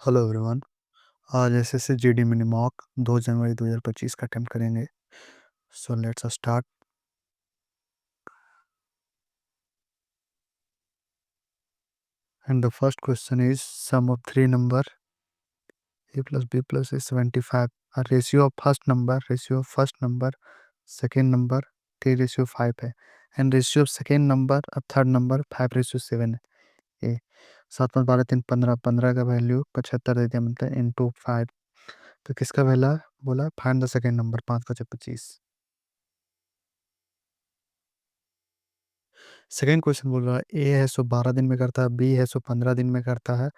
Hello everyone. आज SSC GD mini mock 2 जनवरी 2025 का अटेम्प्ट करेंगे। So let's start. And the first question is sum of three number a plus b plus is 75. A ratio of first number second number 3 ratio 5 है and ratio of second number अब third number 5 ratio 7 है। ए 7 5 12 3 15 का value 75 दे दिया, मतलब into 5। तो किसका value बोला? Find the second number 5 का 25। सेकेंड क्वेश्चन बोल रहा है ए है सो 12 दिन में करता है, बी है सो 15 दिन में करता है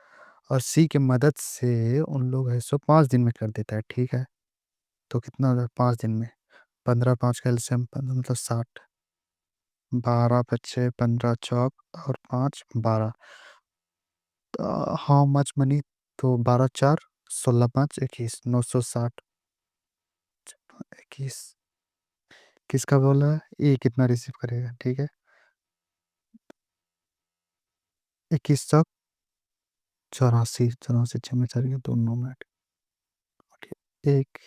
और सी की मदद से उन लोग है सो 5 दिन में कर देता है। ठीक है, तो कितना हो जाए 5 दिन में? 15 5 का एलसीएम मतलब 60। 12 बच्चे 15 चौक और 5 12। How much money? तो 12 4 16 5 21 960। 21 किसका बोला है? ए कितना रिसीव करेगा? ठीक है, 21 चौक 84 84 6 में चल गया तो 9 मिनट। एक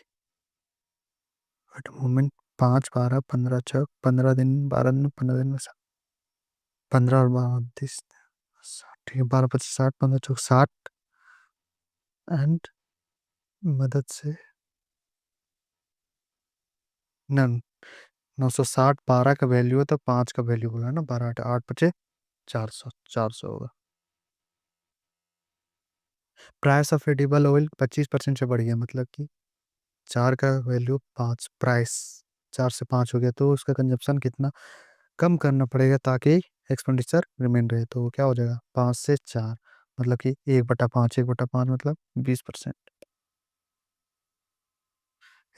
मोमेंट 5 12 15 चौक 15 दिन 12 दिन 15 दिन में 15 और 32 ठीक है, 12 25 60 15 चौक 60 एंड मदद से न 960। 12 का वैल्यू है तो 5 का वैल्यू होगा ना, 12 8 8 बचे 400 400 होगा। प्राइस ऑफ एडिबल ऑयल 25% से बढ़ गया, मतलब कि 4 का वैल्यू 5, प्राइस 4 से 5 हो गया, तो उसका कंजप्शन कितना कम करना पड़ेगा ताकि एक्सपेंडिचर रिमेन रहे? तो वो क्या हो जाएगा 5 से 4, मतलब कि 1/5 1/5 मतलब 20%।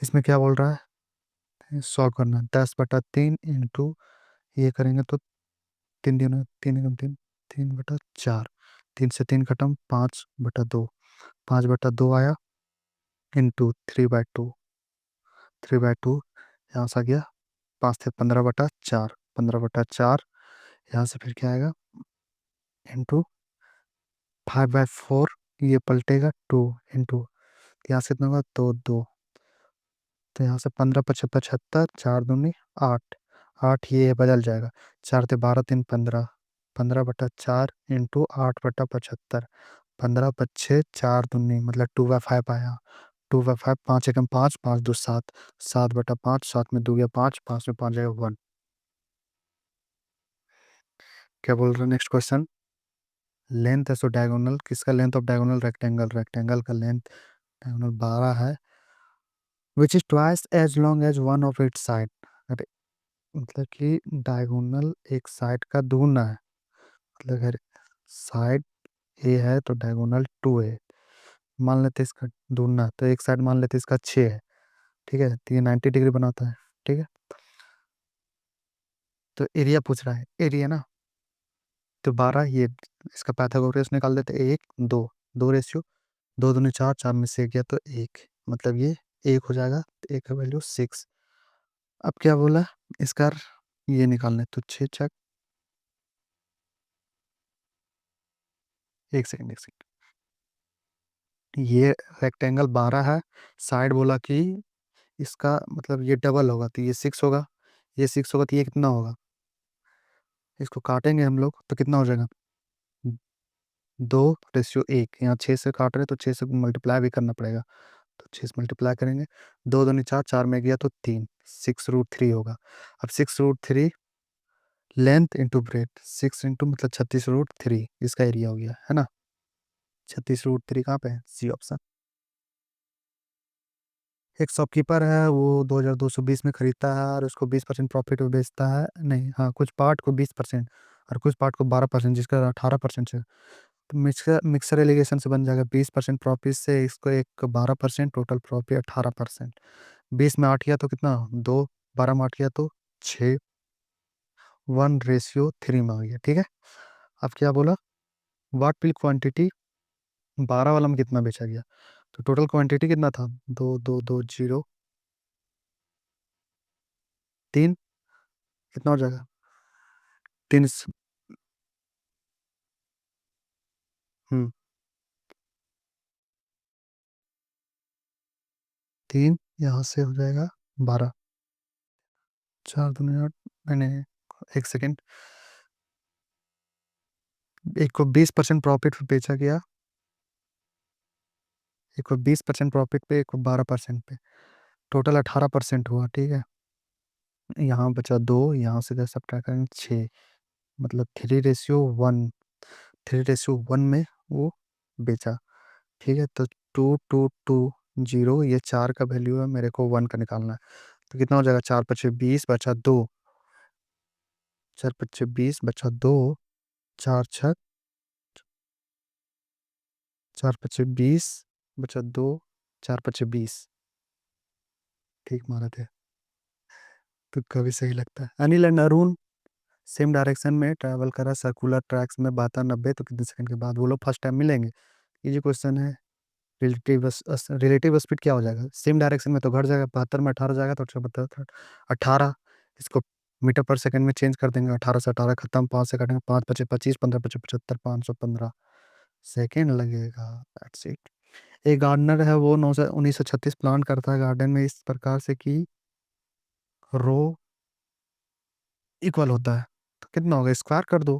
इसमें क्या बोल रहा है? सॉल्व करना 10/3 इंटू ये करेंगे तो 3 3 से 3 खत्म 5/2 5/2 आया इंटू 3/2 यहाँ से आ गया 5 से 15/4 15/4 यहाँ से फिर क्या आएगा इंटू 5/4 ये पलटेगा 2 इंटू यहाँ से कितना होगा 2 तो यहाँ से 15 25 75 4 दूनी 8 8 ये बदल जाएगा 4 से 12 3 15 15/4 इंटू 8/75 15 बच्चे 4 दूनी मतलब 2/5 आया। 2/5 5 एकम 5 5 2 7 7/5 7 में 2 गया 5 5 में 5 जाएगा 1। क्या बोल रहे हैं नेक्स्ट क्वेश्चन? लेंथ है सो डायगोनल, किसका length of diagonal? Rectangle, rectangle का लेंथ डायगोनल 12 है which is twice as long as one of its side. अरे मतलब कि डायगोनल एक साइड का दुगुना है, मतलब अगर साइड ए है तो डायगोनल 2 है, मान लेते इसका दुगुना, तो एक साइड मान लेते इसका 6 है। ठीक है, तो ये 90 डिग्री बनाता है। ठीक है, तो एरिया पूछ रहा है, एरिया ना, तो 12 ये इसका पाइथागोरस निकाल देते, 1 2 2 रेशियो 2 दूनी 4 4 में से गया तो 1, मतलब ये 1 हो जाएगा, तो 1 का वैल्यू 6। अब क्या बोला इसका? ये निकालना है तो 6 चक 1 सेकंड 1 सेकंड। ये रेक्टेंगल 12 है, साइड बोला कि इसका मतलब ये डबल होगा तो ये 6 होगा, ये 6 होगा तो ये कितना होगा? इसको काटेंगे हम लोग तो कितना हो जाएगा? 2:1। यहाँ 6 से काट रहे तो 6 से मल्टीप्लाई भी करना पड़ेगा, तो 6 से मल्टीप्लाई करेंगे 2 दूनी 4 4 में गया तो 3 6√3 होगा। अब 6√3 लेंथ इंटू ब्रेथ 6 इंटू मतलब 36√3 इसका एरिया हो गया है ना। 36√3 कहाँ पे है? C option. एक शॉपकीपर है, वो 2220 में खरीदता है और उसको 20% प्रॉफिट में बेचता है, नहीं हाँ कुछ पार्ट को 20% और कुछ पार्ट को 12%, जिसका 18% है। तो मिक्सर मिक्सर एलिगेशन से बन जाएगा 20% प्रॉफिट से इसको एक 12%, टोटल प्रॉफिट 18%। 20 में 8 किया तो कितना? 2 12 में 8 किया तो 6 1:3 में आ गया। ठीक है, अब क्या बोला? वाट विल क्वांटिटी 12 वाला में कितना बेचा गया? तो टोटल क्वांटिटी कितना था? 2220 3 कितना हो जाएगा? 3। हम्म 3 यहाँ से हो जाएगा 12, 4 दूनी 8, मैंने 1 सेकेंड, एक को 20% प्रॉफिट पे बेचा गया, एक को 20% प्रॉफिट पे, एक को 12% पे, टोटल 18% हुआ, ठीक है। यहाँ बचा 2, यहाँ से सब करेंगे 6, मतलब 3:1, 3:1 में वो बेचा, ठीक है। तो 2220, ये 4 का वैल्यू है, मेरे को 1 का निकालना है। तो कितना हो जाएगा, 4×5 = 20, बचा 2, 4×5 = 20, बचा 2, 4×6, 4×5 = 20, बचा 2, 4×5 = 20, ठीक मारा थे। तुक्का भी सही लगता है। Anil and Arun same direction में ट्रैवल करा सर्कुलर ट्रैक्स में 72 90, तो कितने सेकंड के बाद वो लोग फर्स्ट टाइम मिलेंगे। ये जो क्वेश्चन है, रिलेटिव स्पीड क्या हो जाएगा, सेम डायरेक्शन में तो घट जाएगा, 72 में 18 जाएगा तो 18, इसको मीटर पर सेकंड में चेंज कर देंगे, 18 से 18 खत्म, 5 से काटेंगे, 5×5 = 25, 15×5 = 75, 515 सेकेंड लगेगा। That's it. एक गार्डनर है, वो 1936 प्लांट करता है गार्डन में इस प्रकार से कि रो इक्वल होता है, तो कितना होगा, स्क्वायर कर दो।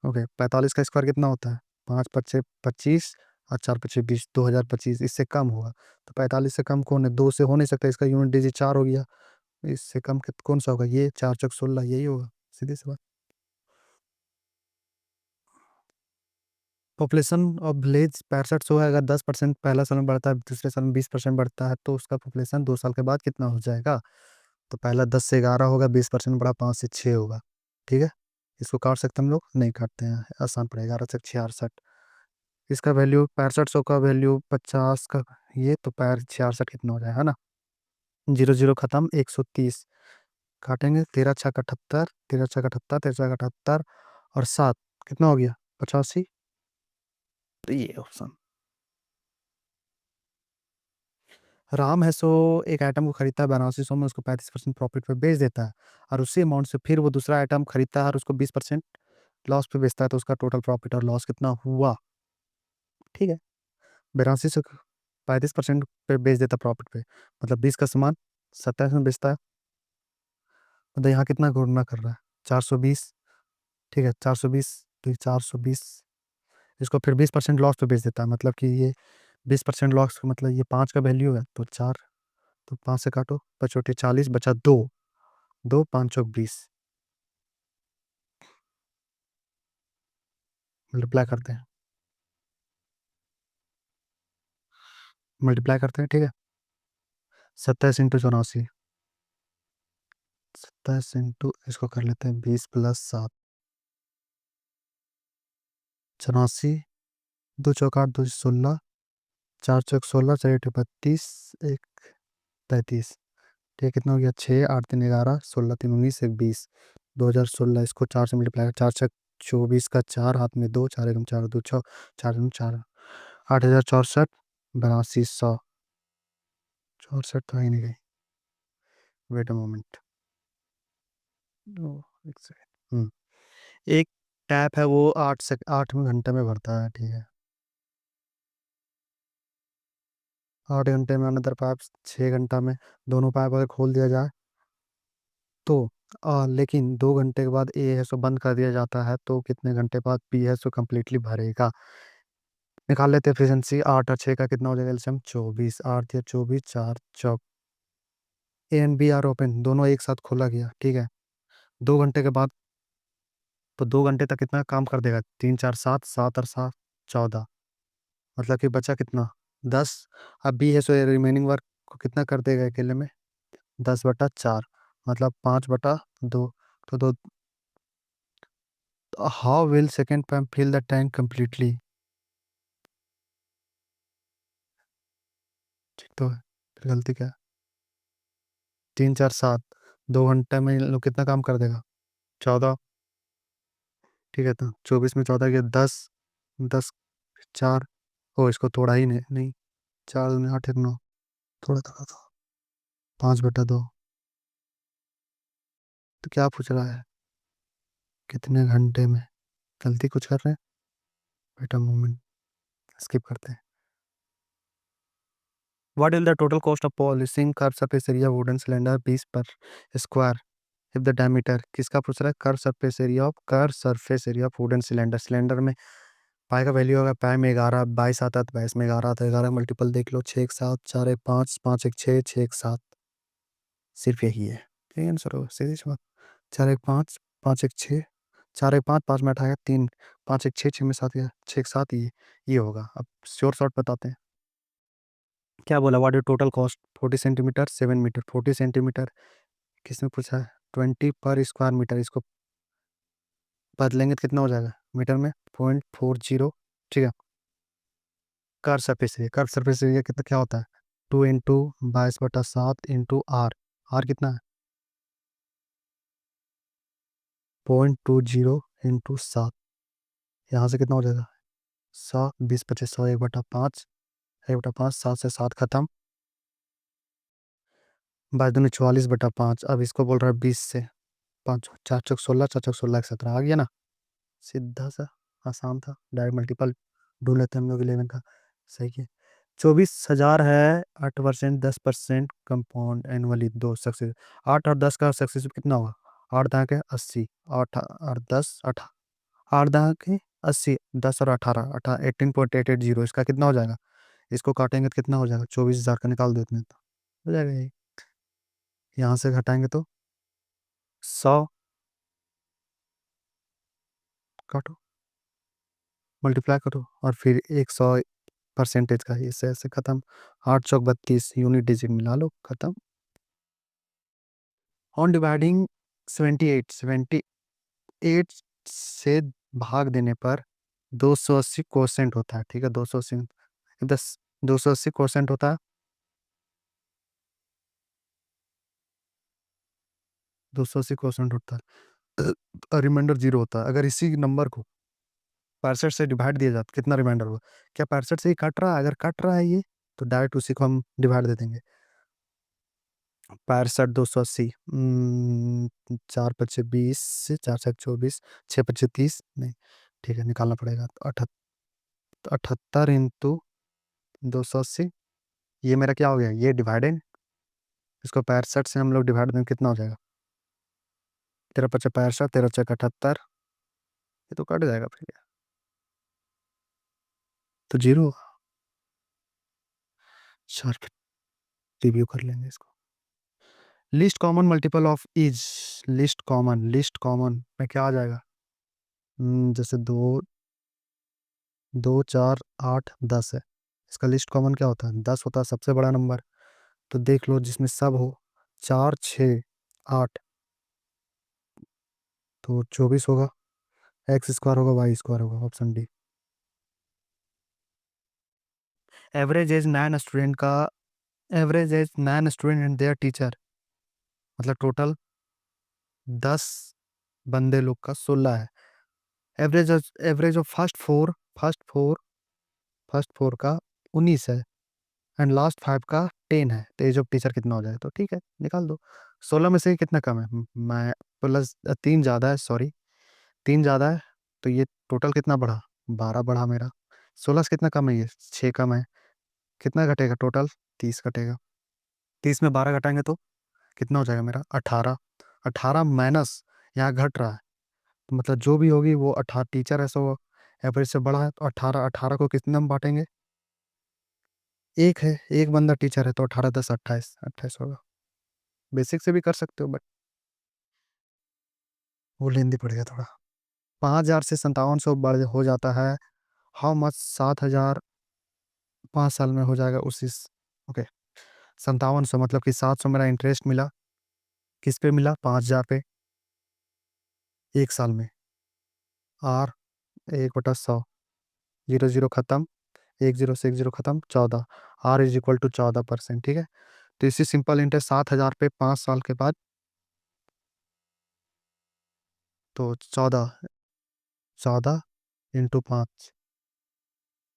ओके, 45 का स्क्वायर कितना होता है, 5×5 = 25, और 4×5 = 20, 2025, इससे कम होगा। तो 45 से कम कौन है, 2 से हो नहीं सकता, इसका यूनिट डिजिट 4 हो गया। इससे कम कौन सा होगा, ये 4×4 = 16, यही होगा, सीधी सी बात। पॉपुलेशन ऑफ विलेज 6500 है, अगर 10% पहला साल में बढ़ता है, दूसरे साल में 20% बढ़ता है, तो उसका पॉपुलेशन 2 साल के बाद कितना हो जाएगा। तो पहला 10 से 11 होगा, 20% बढ़ा, 5 से 6 होगा, ठीक है। इसको काट सकते हम लोग, नहीं काटते हैं, आसान पड़ेगा, 11×6 = 66। इसका वैल्यू 6500 का वैल्यू 50 का, ये तो पैर 66 कितना हो जाएगा, है ना। 0 0 खत्म, 130 काटेंगे, 13×6 = 78, 13×6 = 78, 13×6 = 78, और 7 कितना हो गया, 85। तो ये ऑप्शन। राम है सो एक आइटम को खरीदता है 8200 में, उसको 35% प्रॉफिट पे बेच देता है, और उसी अमाउंट से फिर वो दूसरा आइटम खरीदता है और उसको 20% लॉस पे बेचता है, तो उसका टोटल प्रॉफिट और लॉस कितना हुआ, ठीक है। 82 से 35% पे बेच देता प्रॉफिट पे, मतलब 20 का सामान 27 में बेचता है, मतलब यहाँ कितना गुणा कर रहा है, 420, ठीक है, 420, तो 420, इसको फिर 20% लॉस पे बेच देता है, मतलब कि ये 20% लॉस, मतलब ये 5 का वैल्यू है, तो 4, तो 5 से काटो, 5×40 = 40, बचा 2, 2×5 = 20, मल्टीप्लाई करते हैं, मल्टीप्लाई करते हैं, ठीक है। 27 × 84, 27 इंटू, इसको कर लेते हैं 20 + 7, 84, 2×4 = 2 16, 4×4 = 16, 4×8 = 32, 1 33, ठीक, कितना हो गया, 6 8 3 11, 16 3 19, 1 20, 2016, इसको 4 से मल्टीप्लाई, 4×6 = 24 का 4, हाथ में 2, 4 1 4 2 6, 4 2 4, 8064, 8200, 64 तो है ही नहीं गई, वेट अ मोमेंट, एक सेकेंड। एक टैप है, वो 8 घंटे में भरता है, ठीक है। 8 घंटे में अनदर पाइप 6 घंटा में, दोनों पाइप अगर खोल दिया जाए तो, लेकिन 2 घंटे के बाद ए है सो बंद कर दिया जाता है, तो कितने घंटे बाद बी है सो कम्प्लीटली भरेगा। निकाल लेते हैं एफिशिएंसी, 8 और 6 का कितना हो जाएगा एलसीएम, 24, 8 × 24, 4 चौक, A and B are open, दोनों एक साथ खोला गया, ठीक है। 2 घंटे के बाद, तो 2 घंटे तक कितना काम कर देगा, 3 4 7, 7 और 7 14, मतलब कि बचा कितना, 10। अब बी है सो रिमेनिंग वर्क को कितना कर देगा अकेले में, 10/4, मतलब 5/2, तो दो, how will second pump fill the tank completely, ठीक तो है, फिर गलती क्या है, 3 4 7, 2 घंटे में इन लोग कितना काम कर देगा, 14, ठीक है। तो 24 में 14 के 10, 10 4, ओ इसको तोड़ा ही नहीं, नहीं, 4 2 8 1 9, थोड़ा थोड़ा था, 5/2, तो क्या पूछ रहा है, कितने घंटे में, गलती कुछ कर रहे हैं, बेटा मोमेंट, स्किप करते हैं। What will the total cost of polishing curved surface area wooden cylinder piece per square if the diameter? किसका पूछ रहा है? Curve surface area of wooden cylinder. Cylinder में पाई का वैल्यू होगा, पाई में 11, 22 आता है तो 22 में 11 आता है। 11 मल्टीपल देख लो, 6 1 7, 4 1 5, 5 1 6, 6 1 7। सिर्फ यही है, यही आंसर होगा, सीधी सी बात। 4 1 5, 5 1 6, 4 1 5, 5 में 8 आएगा 3, 5 1 6, 6 में 7 गया, 6 1 7, ये होगा। अब श्योर शॉर्ट बताते हैं। क्या बोला? What is total cost? 40 centimetre 7 metre. 40 centimetre किसने पूछा है? 20 पर स्क्वायर मीटर। इसको बदलेंगे तो कितना हो जाएगा मीटर में? 0.40। ठीक है। कर्व सरफेस एरिया कितना क्या होता है? 2 × 22/7 × आर कितना है? 0.20 × 7। यहाँ से कितना हो जाएगा? 100, 20 25 100, 1/5, 1/5, 7 से 7 खत्म, 22 × 44/5। अब इसको बोल रहा है 20 से 5, 4 चौक 16, 4 चौक 16, 17 आ गया ना। सीधा सा, आसान था, डायरेक्ट मल्टीपल ढूंढ लेते हैं हम लोग 11 का। सही है। 24,000 है, 8%, 10% कंपाउंड एनुअली, 2 सक्सेस। 8 और 10 का सक्सेस कितना होगा? 8 दहा के 80, 8 और 10 8 दहा के 80, 10 और 18, 18.880। इसका कितना हो जाएगा? इसको काटेंगे तो कितना हो जाएगा? 24,000 का निकाल देते हैं तो हो जाएगा यही। यहाँ से घटाएंगे तो 100, काटो, मल्टीप्लाई करो, और फिर 100 परसेंटेज का, इससे ऐसे खत्म। 8 चौक 32, यूनिट डिजिट मिला लो, खत्म। ऑन डिवाइडिंग 78 से भाग देने पर 280 क्वोशेंट होता है। ठीक है, 280, 280 क्वोशेंट होता है, 280 क्वोशेंट होता है, और रिमाइंडर 0 होता है। अगर इसी नंबर को 65 से डिवाइड दिया जाए तो कितना रिमाइंडर होगा? क्या 65 से ही कट रहा है? अगर कट रहा है ये, तो डायरेक्ट उसी को हम डिवाइड दे देंगे। 65 280, 4 पच्चे 20, 4 छक 24, 6 पच्चे 30, नहीं, ठीक है, निकालना पड़ेगा। तो 78 इंटू 280, ये मेरा क्या हो गया? ये डिवाइडेड, इसको 65 से हम लोग डिवाइड दें कितना हो जाएगा? 13 पच्चे 65, 13 चक 78, ये तो कट जाएगा फिर, तो 0। चार रिव्यू कर लेंगे इसको। List common multiple of is, list common में क्या आ जाएगा? जैसे 2 4 8 10 है, इसका लिस्ट कॉमन क्या होता है? 10 होता है, सबसे बड़ा नंबर। तो देख लो जिसमें सब हो, 4 6 8, तो 24 होगा, एक्स स्क्वायर होगा, वाई स्क्वायर होगा, option D. Average age 9 student का, average age 9 student and their teacher, मतलब टोटल 10 बंदे लोग का 16 है। एवरेज ऑफ फर्स्ट फोर का 19 है, एंड लास्ट 5 का 10 है, तो एज ऑफ टीचर कितना हो जाए? तो ठीक है, निकाल दो। 16 में से कितना कम है? मैं प्लस 3 ज़्यादा है, सॉरी, 3 ज़्यादा है, तो ये टोटल कितना बढ़ा? 12 बढ़ा मेरा। 16 से कितना कम है? ये 6 कम है, कितना घटेगा टोटल? 30 घटेगा। 30 में 12 घटाएंगे तो कितना हो जाएगा मेरा? 18। 18 माइनस, यहाँ घट रहा है, तो मतलब जो भी होगी वो 18, टीचर है सो एवरेज से बड़ा है, तो 18, 18 को कितने में बांटेंगे? एक है, एक बंदा टीचर है, तो 18 10 28, 28 होगा। बेसिक से भी कर सकते हो, बट वो लेंदी पड़ेगा थोड़ा। 5,000 से 5700 बढ़ हो जाता है। How much? 7,000 5 साल में हो जाएगा उसी। ओके, 5700 मतलब कि 700 मेरा इंटरेस्ट मिला, किस पे मिला? 5,000 पे, 1 साल में। आर 1/100, 0 0 खत्म, 1 0 से 1 0 खत्म, 14। R is equal to 14%। ठीक है, तो इसी सिंपल इंटरेस्ट 7,000 पे 5 साल के बाद, तो 14, 14 इंटू 5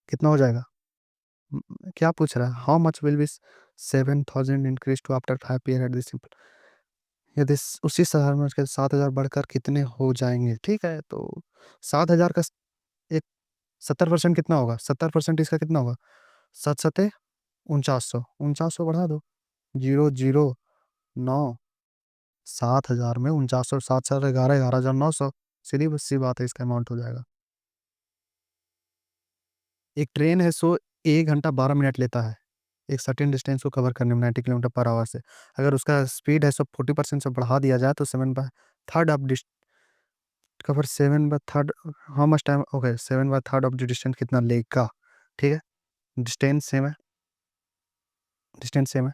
कितना हो जाएगा? क्या पूछ रहा है? How much will be 7,000 increase to after 5 year at this simple, यदि उसी शहर में उसके 7,000 बढ़कर कितने हो जाएंगे? ठीक है, तो 7,000 का एक 70% कितना होगा? 70% इसका कितना होगा? 7 सते उनचास सौ बढ़ा दो। 009, 7,000 में 4900, 7 7 11 11,900। सीधी बस सी बात है, इसका अमाउंट हो जाएगा। एक ट्रेन है सो 1 घंटा 12 मिनट लेता है एक सर्टेन डिस्टेंस को कवर करने में 90 किलोमीटर पर आवर से। अगर उसका स्पीड है सो 40% से बढ़ा दिया जाए तो 7/3 of cover 7/3। How much time, okay, 7/3 of the distance कितना लेगा। ठीक है, डिस्टेंस सेम है, डिस्टेंस सेम है।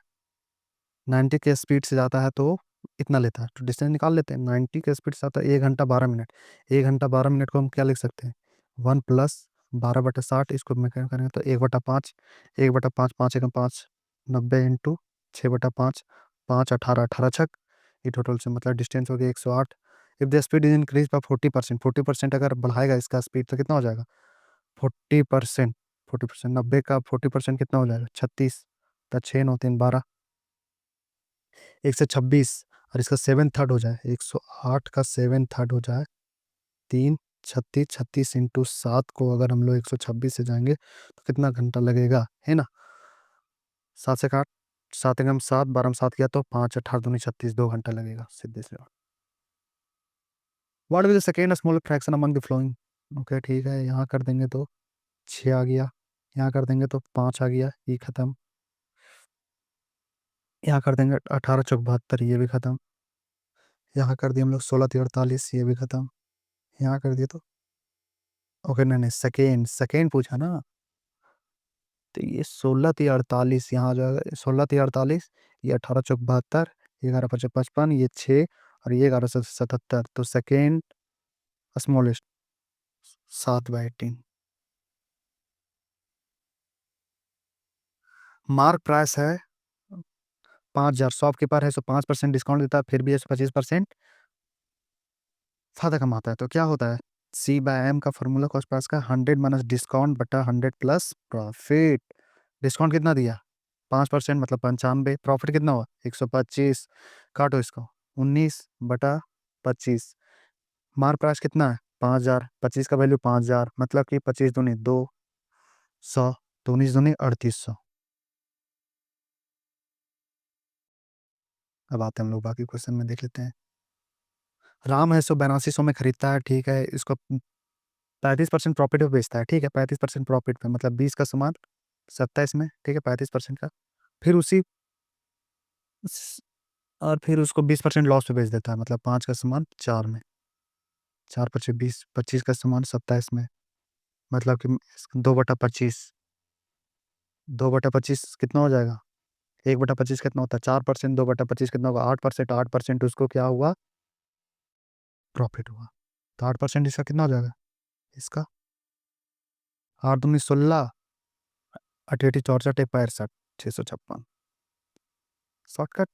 90 के स्पीड से जाता है तो इतना लेता है, तो डिस्टेंस निकाल लेते हैं। 90 के स्पीड से आता है 1 घंटा 12 मिनट। 1 घंटा 12 मिनट को हम क्या लिख सकते हैं, 1+12/60। इसको मैं क्या करेंगे तो 1/5। 1/5, 5 × 5 90 इंटू 6/5, 5 18 18 छक। ये टोटल से मतलब डिस्टेंस हो गया 108। If the speed is increase by 40%, 40% अगर बढ़ाएगा इसका स्पीड तो कितना हो जाएगा, 40%। 40%, 90 का 40% कितना हो जाएगा, 36। तो 6 9 3 12, 126। और इसका 7/3 हो जाए, 108 का 7/3 हो जाए 3 36। 36 इंटू 7 को अगर हम लोग 126 से जाएंगे तो कितना घंटा लगेगा, है ना। 7 से 8, 7 × 7 12 में 7 किया तो 5 18 दूनी 36, 2 घंटा लगेगा सीधे से। What is the second small fraction among the flowing. Okay ठीक है, यहाँ कर देंगे तो 6 आ गया, यहाँ कर देंगे तो 5 आ गया, ये खत्म। यहाँ कर देंगे 18 × 4 = 72, ये भी खत्म। यहाँ कर दिए हम लोग 16 × 3 = 48, ये भी खत्म। यहाँ कर दिए तो ओके, नहीं नहीं, सेकेंड सेकेंड पूछा ना। तो ये 16 × 3 = 48, यहाँ आ जाएगा 16 × 3 = 48। ये 18 × 4 = 72, 11 × 5 = 55, ये 6, और ये 11 × 77। तो सेकेंड स्मॉलेस्ट 7/18। मार्क प्राइस है 5,000। शॉपकीपर है सो 5% डिस्काउंट देता है, फिर भी 25% फायदा कमाता है। तो क्या होता है, C/M का फॉर्मूला कॉस्ट प्राइस का 100 - डिस्काउंट/100 प्लस प्रॉफिट। डिस्काउंट कितना दिया, 5%, मतलब 95। प्रॉफिट कितना हुआ, 125। काटो इसको, 19/25। मार्क प्राइस कितना है, 5,000। 25 का वैल्यू 5,000, मतलब कि 25 दूनी 200, तो 19 दूनी 3800। अब आते हैं हम लोग बाकी क्वेश्चन में, देख लेते हैं। राम है सो 8200 में खरीदता है, ठीक है, इसको 35% प्रॉफिट पे बेचता है। ठीक है, 35% प्रॉफिट पे, मतलब 20 का सामान 27 में, ठीक है, 35% का। फिर उसी स- और फिर उसको 20% लॉस पे बेच देता है, मतलब 5 का सामान 4 में। 4 × 5 = 20, 25 का सामान 27 में, मतलब कि 2/25। 2/25 कितना हो जाएगा, 1/25 कितना होता है, 4%। 2/25 कितना होगा, 8%। 8% उसको क्या हुआ, प्रॉफिट हुआ। तो 8% इसका कितना हो जाएगा, इसका 8 दूनी 16, 8 8 64 656। शॉर्टकट,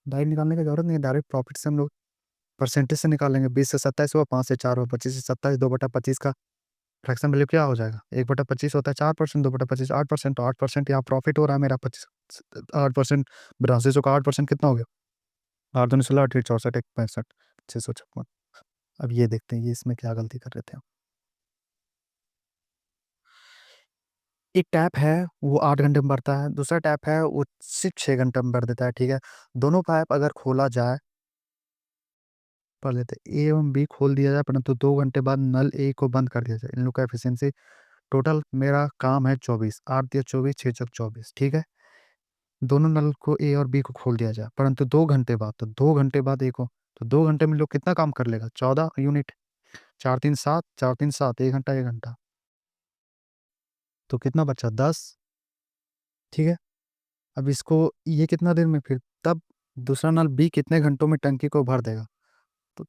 डायरेक्ट निकालने की जरूरत नहीं है, डायरेक्ट प्रॉफिट से हम लोग परसेंटेज से निकालेंगे। 20 से 27 हुआ, 5 से 4 हुआ, 25 से 27, 2/25 का फ्रैक्शन वैल्यू क्या हो जाएगा, 1/25 होता है 4%, 2/25 8%। तो 8% यहाँ प्रॉफिट हो रहा है मेरा 8%। 8200 का 8% कितना हो गया, 8 दूनी 16, 8 8 64 1 65 656। अब ये देखते हैं, ये इसमें क्या गलती कर रहे थे हम। एक टैप है वो 8 घंटे में भरता है, दूसरा टैप है वो सिर्फ 6 घंटे में भर देता है। ठीक है, दोनों पाइप अगर खोला जाए, पढ़ लेते, ए एवं बी खोल दिया जाए परंतु 2 घंटे बाद नल ए को बंद कर दिया जाए, इन लोग का एफिशिएंसी। टोटल मेरा काम है 24, 8 × 24 6 × 24। ठीक है, दोनों नल को ए और बी को खोल दिया जाए परंतु 2 घंटे बाद, तो 2 घंटे बाद ए को, तो 2 घंटे में लोग कितना काम कर लेगा, 14 यूनिट। 4 3 7, 4 3 7, 1 घंटा 1 घंटा, तो कितना बचा, 10। ठीक है, अब इसको ये कितना देर में, फिर तब दूसरा नल बी कितने घंटों में टंकी को भर देगा, तो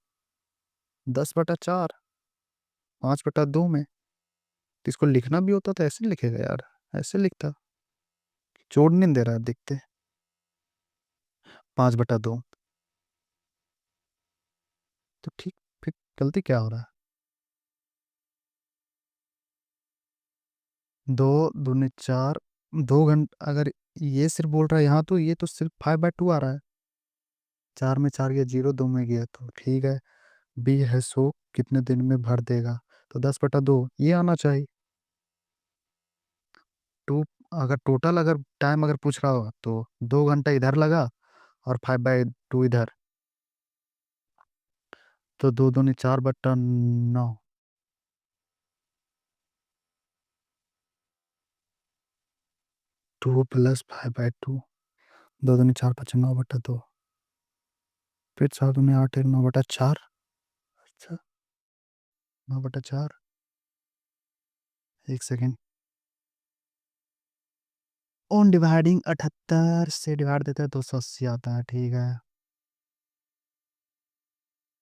10/4, 5/2 में। तो इसको लिखना भी होता तो ऐसे लिखेगा यार, ऐसे लिखता, जोड़ नहीं दे रहा है, देखते। 5/2, तो ठीक, फिर गलती क्या हो रहा है, 2 दूनी 4। 2 घंटे अगर ये सिर्फ बोल रहा है यहाँ, तो ये तो सिर्फ 5/2 आ रहा है। 4 में 4 गया, 0 2 में गया, तो ठीक है। बी है सो कितने दिन में भर देगा, तो 10/2 ये आना चाहिए। 2 अगर टोटल अगर टाइम अगर पूछ रहा हो तो 2 घंटा इधर लगा और 5/2 इधर, तो दो दूनी 4/9। 2 + 5/2, 2 दूनी 4 × 5 = 9/2, फिर 4 दूनी 8 एक 9/4। अच्छा, 9/4। एक सेकेंड। ऑन डिवाइडिंग 78 से डिवाइड देते हैं 280 आता है, ठीक है।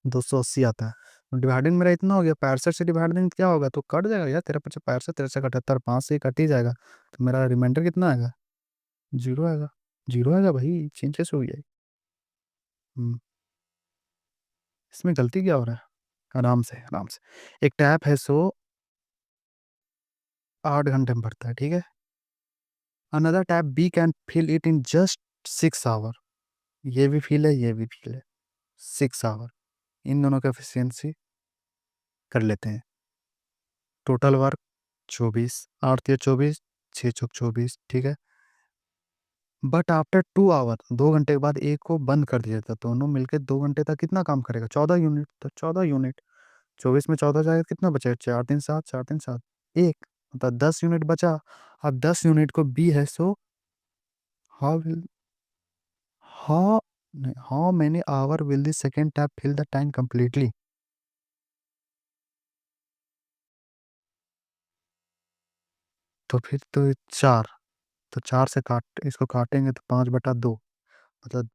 280 आता है, डिवाइडिंग मेरा इतना हो गया, 65 से डिवाइड देंगे तो क्या होगा, तो कट जाएगा यार, तेरह पचास 65, तेरह से 78, 5 से ही कट ही जाएगा, तो मेरा रिमाइंडर कितना आएगा? जीरो आएगा। जीरो आएगा भाई, चेंज कैसे हो गया? हम्म, इसमें गलती क्या हो रहा है? आराम से आराम से। एक टैप है सो 8 घंटे में भरता है, ठीक है। Another tap B can fill it in just 6 hour. ये भी फील है, ये भी फील है। 6 आवर, इन दोनों का एफिशिएंसी कर लेते हैं। टोटल वर्क 24, 8 × 3 = 24, 6 × 4 = 24, ठीक है। बट आफ्टर 2 आवर, 2 घंटे के बाद एक को बंद कर दिया जाता, दोनों मिलकर 2 घंटे तक कितना काम करेगा? 14 यूनिट, तो 14 यूनिट 24 में 14 जाएगा, कितना बचेगा? 4 × 3 = 7, 4 × 3 = 7, एक, मतलब 10 यूनिट बचा। अब 10 यूनिट को बी है so how will, how, how many hour will the second tap fill the tank completely. तो फिर तो 4, तो 4 से काट, इसको काटेंगे तो 5/2, मतलब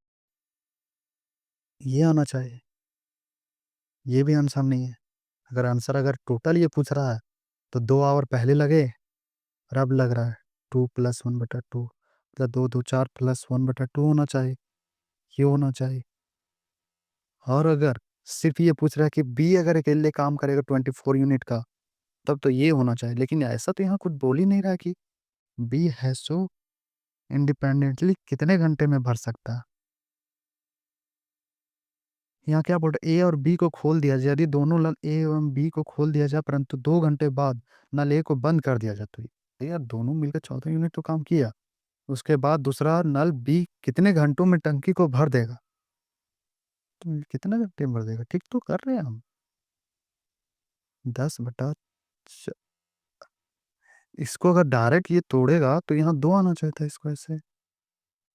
ये आना चाहिए। ये भी आंसर नहीं है। अगर आंसर अगर टोटल ये पूछ रहा है तो 2 आवर पहले लगे और अब लग रहा है 2 + 1/2, मतलब 2 × 2 = 4 +1/2 होना चाहिए, ये होना चाहिए। और अगर सिर्फ ये पूछ रहा है कि बी अगर अकेले काम करेगा 24 यूनिट का, तब तो ये होना चाहिए, लेकिन ऐसा तो यहाँ कुछ बोल ही नहीं रहा है कि बी है सो इंडिपेंडेंटली कितने घंटे में भर सकता है। यहाँ क्या बोल रहा है, ए और बी को खोल दिया जाए, यदि दोनों नल ए एवं बी को खोल दिया जाए परंतु 2 घंटे बाद नल ए को बंद कर दिया जाए, तो यार दोनों मिलकर 14 यूनिट तो काम किया। उसके बाद दूसरा नल बी कितने घंटों में टंकी को भर देगा, तो ये कितने घंटे में भर देगा? ठीक तो कर रहे हैं हम। 10/4। इसको अगर डायरेक्ट ये तोड़ेगा तो यहाँ 2 आना चाहिए था, इसको ऐसे।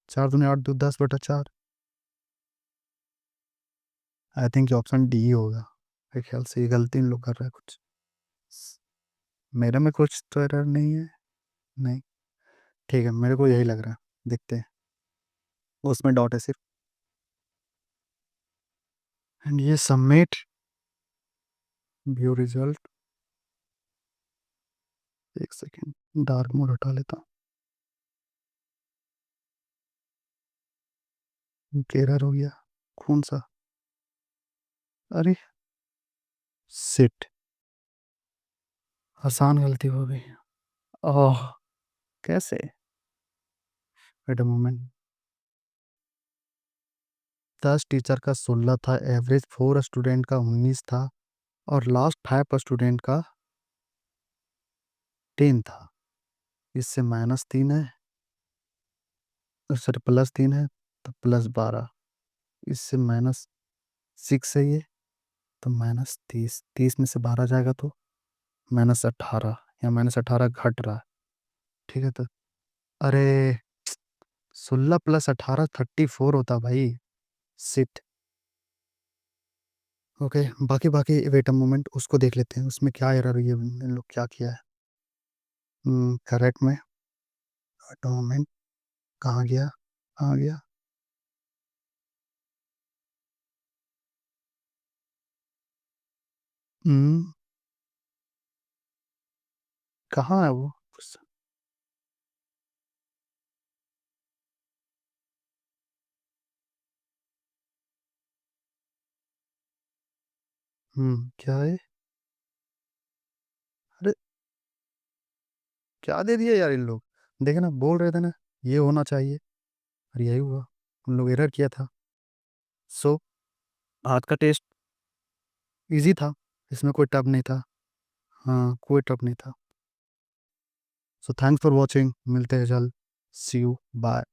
4 दूनी 8, 2 10/4। आई थिंक ऑप्शन डी होगा, मेरे ख्याल से ये गलती इन लोग कर रहा है कुछ। मेरे में कुछ तो एरर नहीं है। नहीं, ठीक है, मेरे को यही लग रहा है, देखते हैं। उसमें डॉट है सिर्फ। एंड ये सबमिट, व्यू रिजल्ट। एक सेकेंड, डार्क मोड हटा लेता हूँ, एरर हो गया। कौन सा? अरे सिट, आसान गलती हो गई। ओह, कैसे? Wait a moment. 10 टीचर का 16 था, एवरेज 4 स्टूडेंट का 19 था, और लास्ट 5 स्टूडेंट का 10 था। इससे -3 है, सॉरी +3 है, तो +12। इससे -6 है ये, तो -30, 30 में से 12 जाएगा तो -18, या -18 घट रहा है, ठीक है। तो अरे 16 + 18 34 होता भाई। सिट। ओके, बाकी बाकी वेट अ मोमेंट, उसको देख लेते हैं उसमें क्या एरर हुई है, इन लोग क्या किया है। करेक्ट में, वेट अ मोमेंट, कहाँ गया, कहाँ गया? हम्म, कहाँ है वो? क्या है? अरे क्या दे दिया यार इन लोग? देखे ना, बोल रहे थे ना ये होना चाहिए, और यही हुआ, उन लोग एरर किया था। सो आज का टेस्ट इजी था, इसमें कोई टफ नहीं था। हाँ, कोई टफ नहीं था। सो थैंक्स फॉर वॉचिंग, मिलते हैं जल्द। सी यू, बाय।